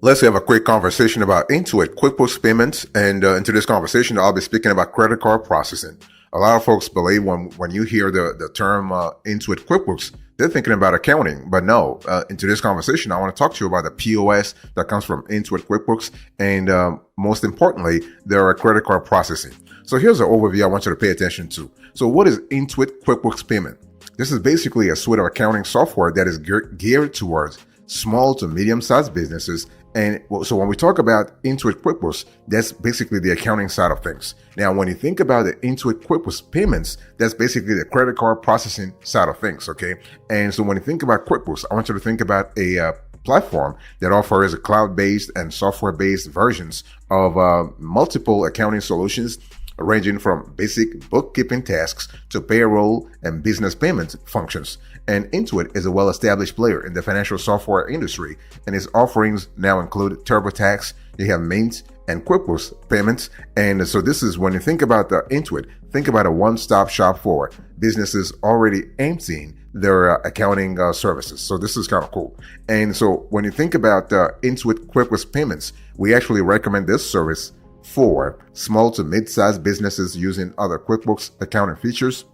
Let's have a quick conversation about Intuit QuickBooks payments. And in today's conversation, I'll be speaking about credit card processing. A lot of folks believe when you hear the term Intuit QuickBooks, they're thinking about accounting. But no, in today's conversation, I want to talk to you about the P.O.S. that comes from Intuit QuickBooks. And most importantly, there are credit card processing. So here's an overview I want you to pay attention to. So what is Intuit QuickBooks payment? This is basically a suite of accounting software that is geared towards small to medium-sized businesses. And so when we talk about Intuit QuickBooks, that's basically the accounting side of things. Now, when you think about the Intuit QuickBooks payments, that's basically the credit card processing side of things, okay? And so when you think about QuickBooks, I want you to think about a platform that offers cloud-based and software-based versions of multiple accounting solutions ranging from basic bookkeeping tasks to payroll and business payment functions. And Intuit is a well-established player in the financial software industry, and its offerings now include TurboTax, you have Mint, and QuickBooks payments. And so this is when you think about the Intuit, think about a one-stop shop for businesses already emptying their accounting services. So this is kind of cool. And so when you think about Intuit QuickBooks payments, we actually recommend this service for small to mid-sized businesses using other QuickBooks accounting features.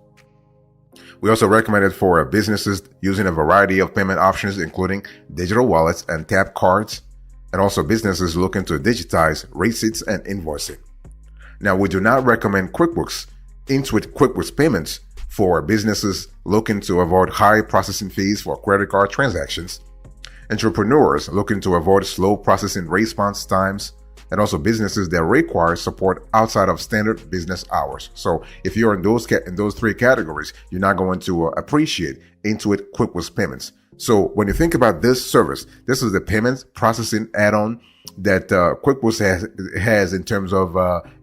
We also recommend it for businesses using a variety of payment options, including digital wallets and tap cards, and also businesses looking to digitize receipts and invoicing. Now, we do not recommend Intuit QuickBooks payments for businesses looking to avoid high processing fees for credit card transactions, entrepreneurs looking to avoid slow processing response times, and also businesses that require support outside of standard business hours. So if you're in those three categories, you're not going to appreciate Intuit QuickBooks payments. So when you think about this service, this is the payments processing add-on that QuickBooks has in terms of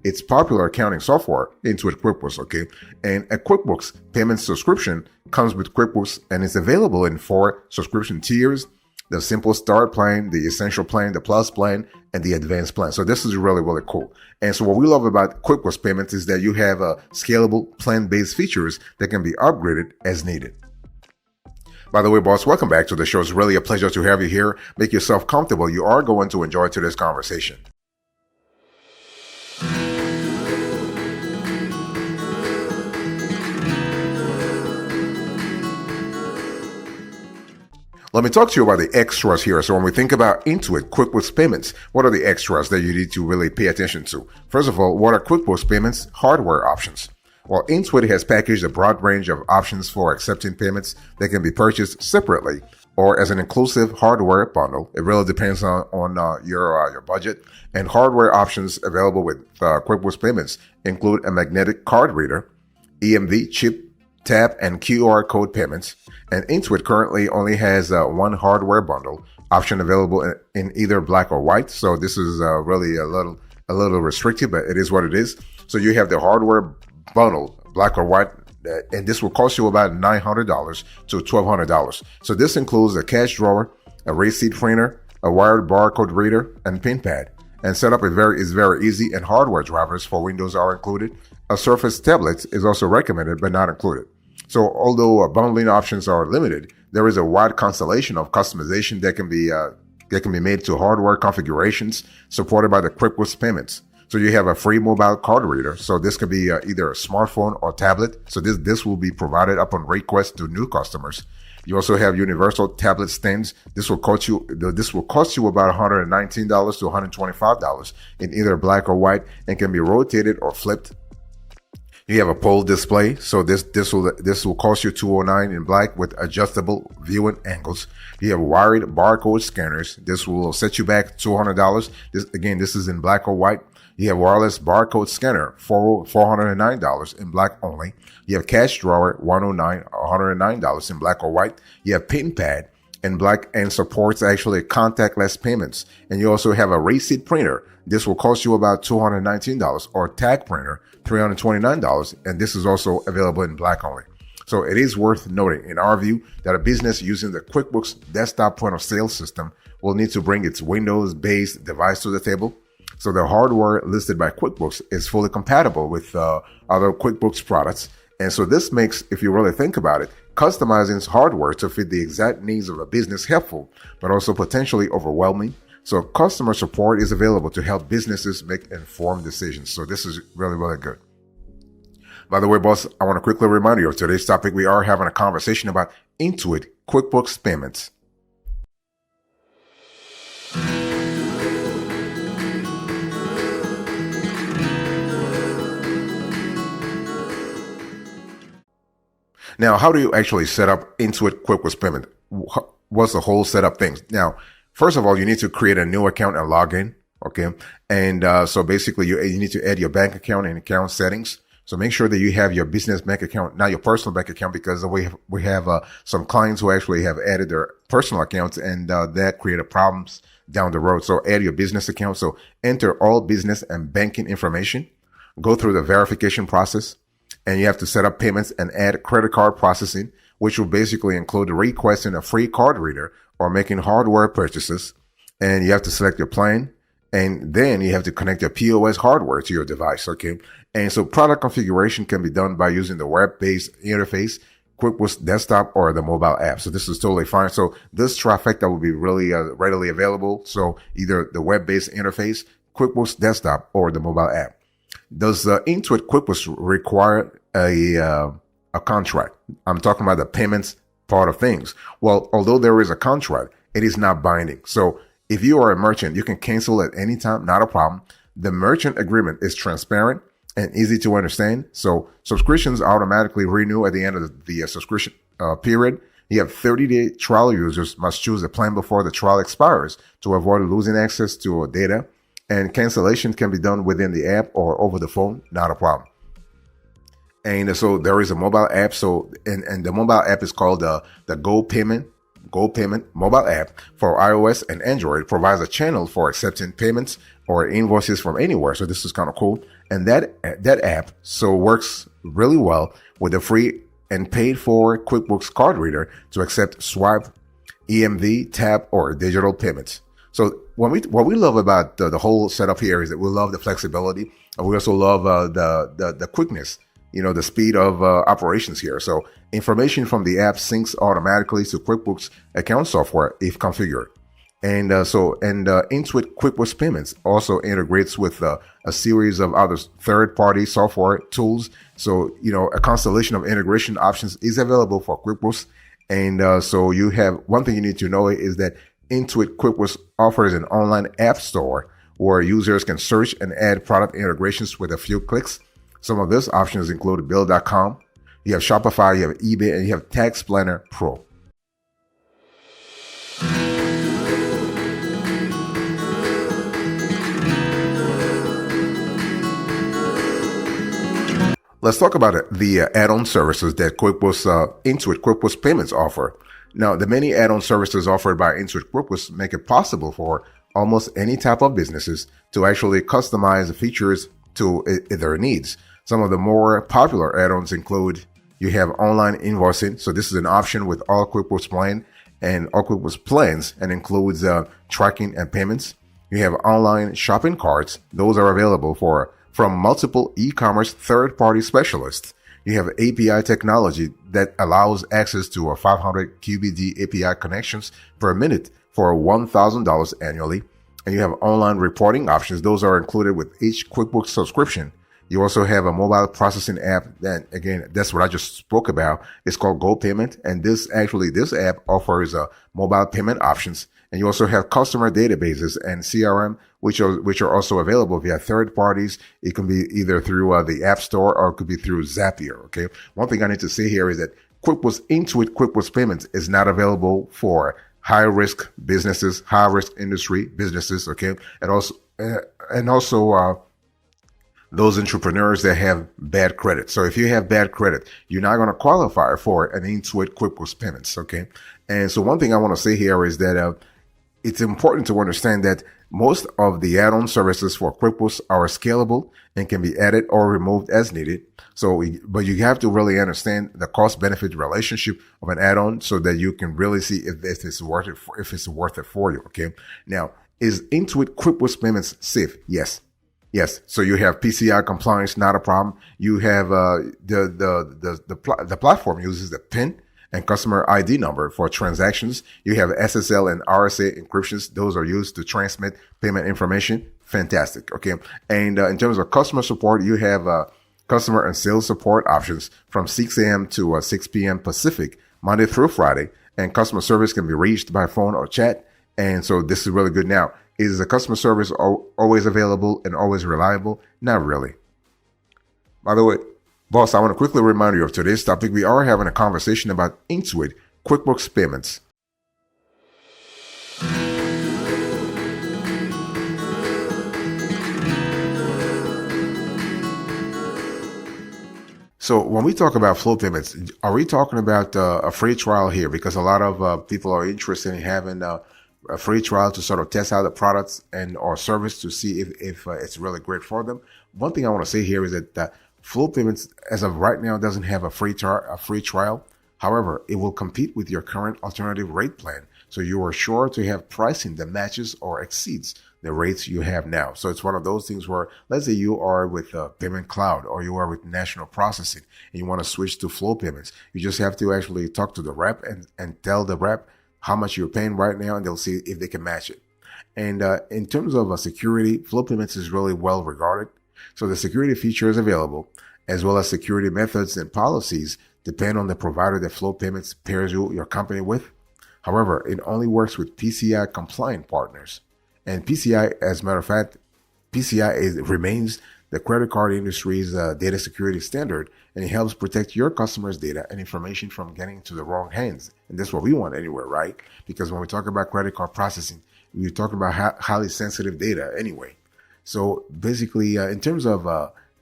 its popular accounting software, Intuit QuickBooks, okay? And a QuickBooks payment subscription comes with QuickBooks and is available in 4 subscription tiers: the simple start plan, the essential plan, the plus plan, and the advanced plan. So this is really, really cool. And so what we love about QuickBooks payments is that you have scalable plan-based features that can be upgraded as needed. By the way, boss, welcome back to the show. It's really a pleasure to have you here. Make yourself comfortable. You are going to enjoy today's conversation. Let me talk to you about the extras here. So when we think about Intuit QuickBooks payments, what are the extras that you need to really pay attention to? First of all, what are QuickBooks payments hardware options? Well, Intuit has packaged a broad range of options for accepting payments that can be purchased separately or as an inclusive hardware bundle. It really depends on your budget. And hardware options available with QuickBooks payments include a magnetic card reader, EMV chip, tap, and QR code payments. And Intuit currently only has one hardware bundle option available in either black or white. So this is really a little restrictive, but it is what it is. So you have the hardware bundle, black or white, and this will cost you about $900 to $1,200. So this includes a cash drawer, a receipt printer, a wired barcode reader, and pin pad. And setup is very easy, and hardware drivers for Windows are included. A Surface tablet is also recommended but not included. So although bundling options are limited, there is a wide constellation of customization that can be made to hardware configurations supported by the QuickBooks payments. So you have a free mobile card reader. So this could be either a smartphone or tablet. So this will be provided upon request to new customers. You also have universal tablet stands. This will cost you about $119 to $125 in either black or white and can be rotated or flipped. You have a pole display, so this will cost you $209 in black with adjustable viewing angles. You have wired barcode scanners. This will set you back $200. This is in black or white. You have wireless barcode scanner, $409 in black only. You have cash drawer, $109 in black or white. You have pin pad in black and supports actually contactless payments. And you also have a receipt printer. This will cost you about $219, or tag printer, $329. And this is also available in black only. So it is worth noting, in our view, that a business using the QuickBooks desktop point of sale system will need to bring its Windows-based device to the table. So the hardware listed by QuickBooks is fully compatible with other QuickBooks products. And so this makes, if you really think about it, customizing hardware to fit the exact needs of a business helpful, but also potentially overwhelming. So customer support is available to help businesses make informed decisions. So this is really, really good. By the way, boss, I want to quickly remind you of today's topic. We are having a conversation about Intuit QuickBooks payments. Now, how do you actually set up Intuit QuickBooks payment? What's the whole setup thing? Now, first of all, you need to create a new account and log in. Okay. And so basically you need to add your bank account and account settings. So make sure that you have your business bank account, not your personal bank account, because we have some clients who actually have added their personal accounts, and that created problems down the road. So add your business account. So enter all business and banking information, go through the verification process, and you have to set up payments and add credit card processing, which will basically include requesting a free card reader or making hardware purchases. And you have to select your plan. And then you have to connect your POS hardware to your device, okay? And so product configuration can be done by using the web-based interface, QuickBooks Desktop, or the mobile app. So this is totally fine. So this trifecta will be really readily available. So either the web-based interface, QuickBooks Desktop, or the mobile app. Does Intuit QuickBooks require a contract? I'm talking about the payments part of things. Well, although there is a contract, it is not binding. So if you are a merchant, you can cancel at any time, not a problem. The merchant agreement is transparent and easy to understand. So subscriptions automatically renew at the end of the subscription period. You have 30-day trial. Users must choose a plan before the trial expires to avoid losing access to data. And cancellation can be done within the app or over the phone, not a problem. And so there is a mobile app. So, and the mobile app is called the Go Payment mobile app for iOS and Android. Provides a channel for accepting payments or invoices from anywhere. So this is kind of cool. And that app so works really well with a free and paid for QuickBooks card reader to accept swipe, EMV, tap, or digital payments. So what we love about the whole setup here is that we love the flexibility, and we also love the quickness, the speed of operations here. So information from the app syncs automatically to QuickBooks account software if configured. And Intuit QuickBooks Payments also integrates with a series of other third-party software tools. So, a constellation of integration options is available for QuickBooks. And so you have one thing you need to know is that Intuit QuickBooks offers an online app store where users can search and add product integrations with a few clicks. Some of these options include Bill.com, you have Shopify, you have eBay, and you have Tax Planner Pro. Let's talk about the add-on services that Intuit QuickBooks Payments offer. Now, the many add-on services offered by Intuit QuickBooks make it possible for almost any type of businesses to actually customize the features to their needs. Some of the more popular add-ons include you have online invoicing. So this is an option with all QuickBooks plans and includes tracking and payments. You have online shopping carts. Those are available from multiple e-commerce third-party specialists. You have API technology that allows access to 500 QBD API connections per minute for $1,000 annually. And you have online reporting options. Those are included with each QuickBooks subscription. You also have a mobile processing app that, again, that's what I just spoke about. It's called Go Payment. And this app offers mobile payment options. And you also have customer databases and CRM, which are also available via third parties. It can be either through the App Store or it could be through Zapier. Okay. One thing I need to say here is that Intuit QuickBooks Payments is not available for high risk businesses, high risk industry businesses. Okay. And also those entrepreneurs that have bad credit. So if you have bad credit, you're not going to qualify for an Intuit QuickBooks Payments. Okay. And so one thing I want to say here is that it's important to understand that most of the add-on services for QuickBooks are scalable and can be added or removed as needed. But you have to really understand the cost-benefit relationship of an add-on so that you can really see if it's worth it for you. Okay. Now, is Intuit QuickBooks Payments safe? Yes. So you have PCI compliance, not a problem. You have the platform uses the PIN And customer ID number for transactions. You have SSL and RSA encryptions. Those are used to transmit payment information. Fantastic. Okay. And in terms of customer support, you have customer and sales support options from 6 a.m. to 6 p.m. Pacific, Monday through Friday. And customer service can be reached by phone or chat. And so this is really good. Now, is the customer service always available and always reliable? Not really. By the way, boss, I want to quickly remind you of today's topic. We are having a conversation about Intuit QuickBooks payments. So when we talk about flow payments, are we talking about a free trial here? Because a lot of people are interested in having a free trial to sort of test out the products and or service to see if it's really great for them. One thing I want to say here is that flow payments, as of right now, doesn't have a free trial. However, it will compete with your current alternative rate plan. So you are sure to have pricing that matches or exceeds the rates you have now. So it's one of those things where, let's say you are with Payment Cloud or you are with National Processing and you want to switch to flow payments. You just have to actually talk to the rep and tell the rep how much you're paying right now, and they'll see if they can match it. And in terms of security, flow payments is really well regarded. So the security features available, as well as security methods and policies, depend on the provider that flow payments pairs your company with. However, it only works with PCI compliant partners. And PCI, as a matter of fact, PCI remains the credit card industry's data security standard, and it helps protect your customers' data and information from getting into the wrong hands. And that's what we want anyway, right? Because when we talk about credit card processing, we're talking about highly sensitive data anyway. So basically, in terms of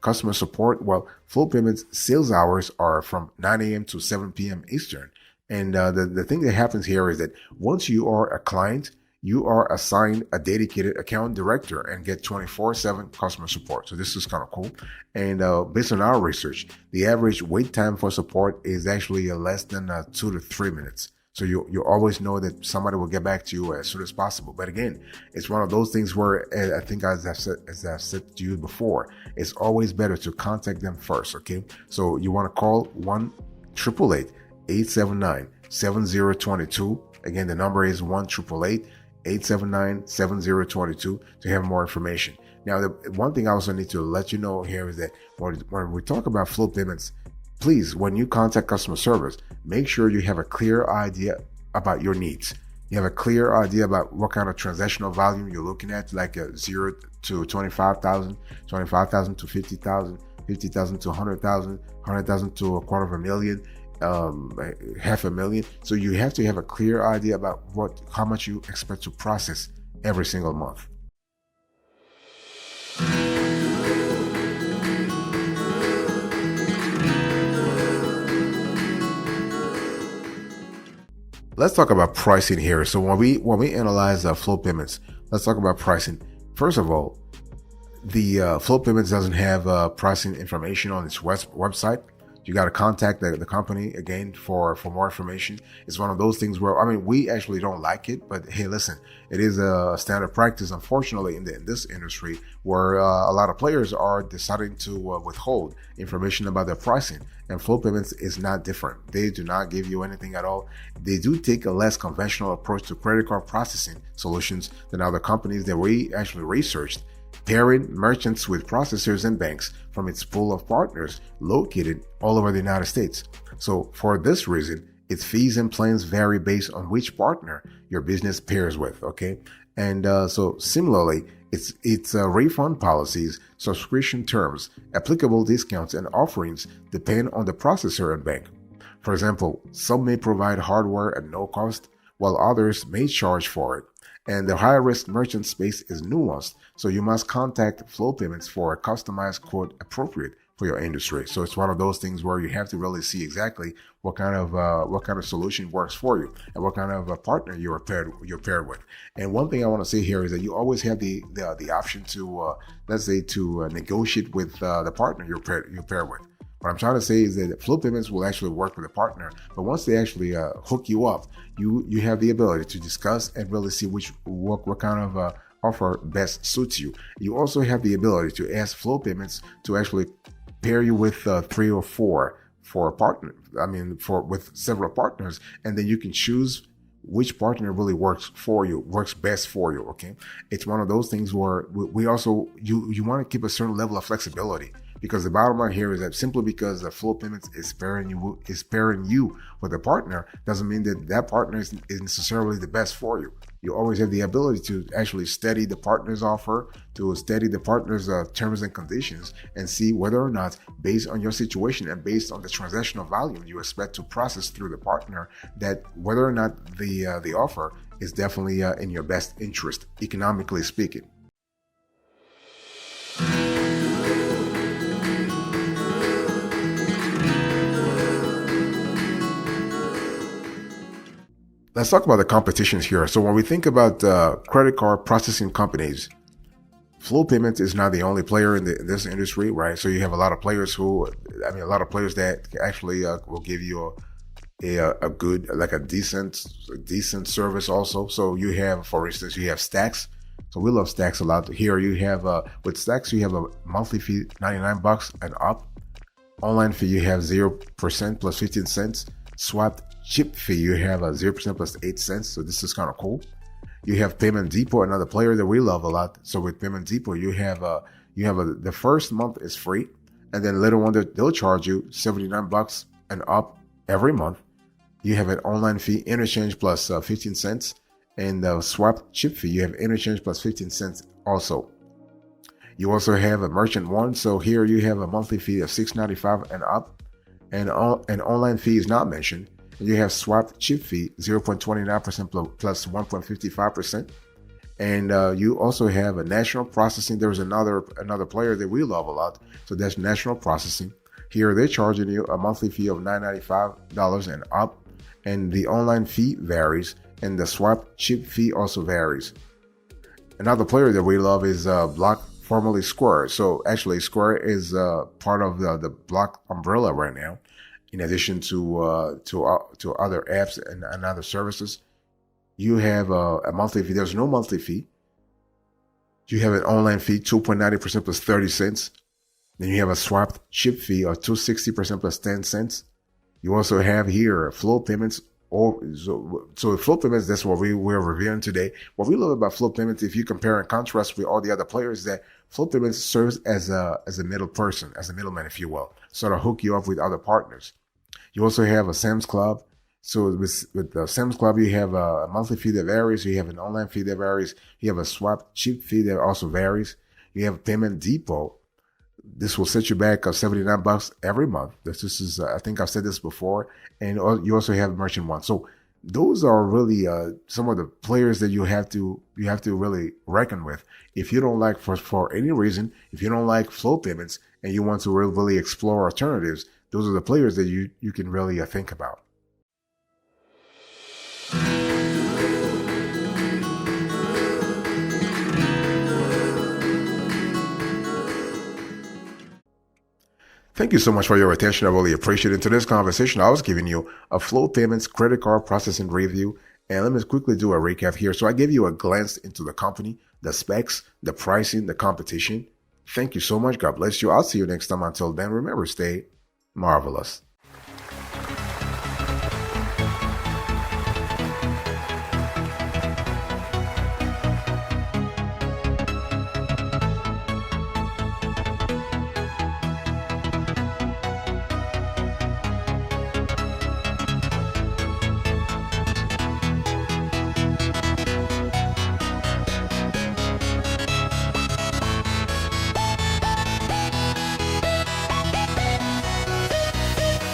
customer support, well, flow payments sales hours are from 9 a.m. to 7 p.m. Eastern. And the thing that happens here is that once you are a client, you are assigned a dedicated account director and get 24/7 customer support. So this is kind of cool. And based on our research, the average wait time for support is actually less than 2 to 3 minutes. So you always know that somebody will get back to you as soon as possible. But again, it's one of those things where I think, as I've said to you before, it's always better to contact them first. Okay, so you want to call 1-888-879-7022. Again, the number is 1-888-879-7022 to have more information. Now, the one thing I also need to let you know here is that when we talk about flow payments, please, when you contact customer service, make sure you have a clear idea about your needs. You have a clear idea about what kind of transactional volume you're looking at, like 0 to 25,000, 25,000 to 50,000, 50,000 to 100,000, 100,000 to $250,000. $500,000. So you have to have a clear idea about how much you expect to process every single month. Let's talk about pricing here. So when we analyze flow payments, let's talk about pricing. First of all, the flow payments doesn't have pricing information on its website. You got to contact the company again for more information. It's one of those things where, we actually don't like it, but hey, listen, it is a standard practice, unfortunately, in this industry, where a lot of players are deciding to withhold information about their pricing. And flow payments is not different. They do not give you anything at all. They do take a less conventional approach to credit card processing solutions than other companies that we actually researched, pairing merchants with processors and banks from its pool of partners located all over the United States. So for this reason, its fees and plans vary based on which partner your business pairs with, okay? And so similarly, its refund policies, subscription terms, applicable discounts, and offerings depend on the processor and bank. For example, some may provide hardware at no cost, while others may charge for it. And the high-risk merchant space is nuanced, so you must contact flow payments for a customized quote appropriate for your industry. So it's one of those things where you have to really see exactly what kind of solution works for you and what kind of a partner you're paired with. And one thing I want to say here is that you always have the option to negotiate with the partner you're paired with. What I'm trying to say is that flow payments will actually work with a partner, but once they actually hook you up, you have the ability to discuss and really see what kind of offer best suits you. You also have the ability to ask flow payments to actually pair you with 3 or 4 for a partner. I mean, for with several partners, and then you can choose which partner really works for you, works best for you. Okay, it's one of those things where we also you want to keep a certain level of flexibility, because the bottom line here is that simply because the flow payments is pairing you with a partner doesn't mean that that partner is necessarily the best for you. You always have the ability to actually study the partner's offer, to study the partner's terms and conditions, and see whether or not, based on your situation and based on the transactional volume you expect to process through the partner, that whether or not the offer is definitely in your best interest, economically speaking. Let's talk about the competitions here. So when we think about credit card processing companies, flow payments is not the only player in this industry, right? So you have a lot of players a lot of players that actually will give you a good, like a decent service also. So you have, for instance, you have Stacks. So we love Stacks a lot. Here you have, with Stacks, you have a monthly fee, $99 and up. Online fee, you have 0% plus 15 cents. Swapped chip fee, you have a 0% plus 8 cents. So this is kind of cool. You have Payment Depot, another player that we love a lot. So with Payment Depot, you have the first month is free, and then later on they'll charge you $79 and up every month. You have an online fee, interchange plus 15 cents, and the swap chip fee, you have interchange plus 15 cents also. You also have a Merchant One. So here you have a monthly fee of $6.95 and up, and an online fee is not mentioned. You have swap chip fee 0.29% plus 1.55%, and you also have a national processing. There's another player that we love a lot. So that's national processing. Here they're charging you a monthly fee of $9.95 and up, and the online fee varies, and the swap chip fee also varies. Another player that we love is Block, formerly Square. So actually, Square is part of the Block umbrella right now, in addition to other apps and other services. You have a monthly fee. There's no monthly fee. You have an online fee, 2.90% plus 30 cents. Then you have a swapped chip fee of 260% plus 10 cents. You also have here flow payments. So flow payments, that's what we're reviewing today. What we love about flow payments, if you compare and contrast with all the other players, is that flow payments serves as a middle person, as a middleman, if you will, sort of hook you up with other partners. You also have a Sam's Club. So with the Sam's Club, you have a monthly fee that varies. You have an online fee that varies. You have a swap chip fee that also varies. You have Payment Depot. This will set you back $79 every month. This is I think I've said this before. And you also have Merchant One. So those are really some of the players that you have to really reckon with. If you don't like, for any reason, if you don't like flow payments and you want to really explore alternatives, those are the players that you can really think about. Thank you so much for your attention. I really appreciate it. In today's conversation, I was giving you a flow payments credit card processing review. And let me quickly do a recap here. So I gave you a glance into the company, the specs, the pricing, the competition. Thank you so much. God bless you. I'll see you next time. Until then, remember, stay marvelous.